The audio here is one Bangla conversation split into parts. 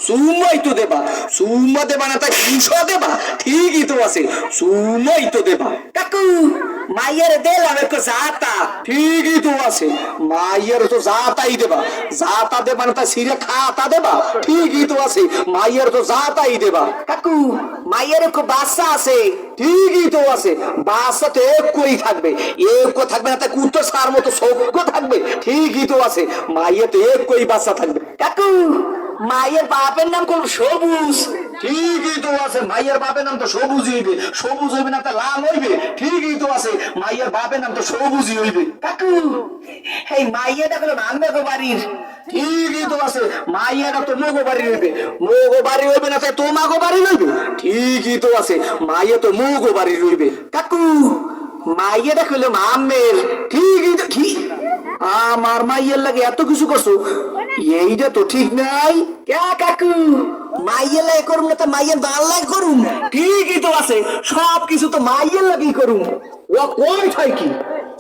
সুমাই তো দেবা, সুমা দেবা না তাই ঘুষা দেবা, ঠিকই তো আছে, সুমাই তো দেবা। কাকু মাইয়ের দিলাম একটু জাতা। ঠিকই তো আছে, মাইয়ের তো জাতাই দেবা, জাতা দেবা না তাই সিরে খাতা দেবা, ঠিকই তো আছে, মাইয়ের তো জাতাই দেবা। কাকু মাইয়ের একটু বাচ্চা আছে। ঠিকই তো আছে, বাচ্চা তো একই থাকবে, এক থাকবে না তাই কুত্তো সার মতো সভ্য থাকবে, ঠিকই তো আছে, মাইয়ের তো একই বাচ্চা থাকবে। কাকু মাইয়ের বাপের নাম কোন সবুজ। ঠিকই তো আছে, মাইয়ের বাপের নাম তো সবুজ হইবে, সবুজ হইবে না তা লাল হইবে, ঠিকই তো আছে, মাইয়ের বাপের নাম তো সবুজই হইবে। কাকু এই মাইয়েটা হলো মানবে বাড়ির। ঠিকই তো আছে, মাইয়াটা তো মগো বাড়ি হইবে, মগো বাড়ি হইবে না তাই তোমাগো বাড়ি হইবে, ঠিকই তো আছে, মাইয়া তো মগো বাড়ি রইবে। কাকু মাইয়েটা হলো মামের। ঠিকই তো, কি আমার মাইয়ের লাগে এত কিছু করছো, এইটা তো ঠিক নাই। কে কাকু মাইয়ের লাগে করুম না তো মাইয়ের বাল লাগে করুম। ঠিকই তো আছে, সব কিছু তো মাইয়ের লাগেই করুম। ও কই ঠাই কি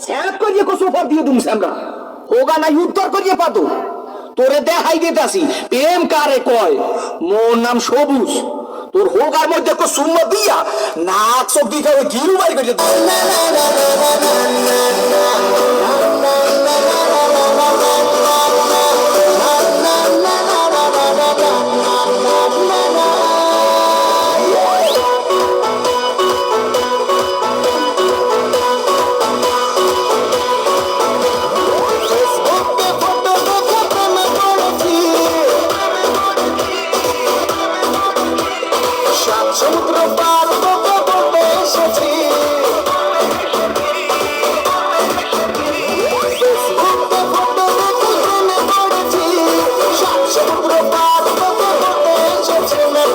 স্যাপ করিয়ে কসু পর দিয়ে দুম আমরা হোগা নাই উত্তর করিয়ে পাতো, তোরে দেখাই দিতাছি প্রেম কারে কয়। মোর নাম সবুজ, তোর হোগার মধ্যে একটা সুম্মা দিয়া নাক চোখ দিকে ওই গিরু বাড়ি করে সমুদ্র পার করতে এসেছি। ফেসবুকে ফটো দেখে প্রেমে পড়েছি। সমুদ্র পার করতে এসেছি। मैं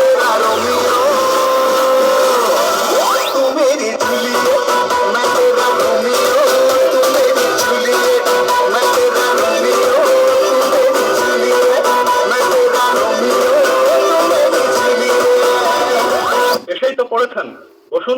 तेरा रोमियो, तू मेरी जूलियट, मैं तेरा रोमियो, तू मेरी जूलियट, मैं तेरा रोमियो, तू मेरी जूलियट, मैं तेरा रोमियो, तू मेरी जूलियट। এসেই তো পড়েছেন, বসুন।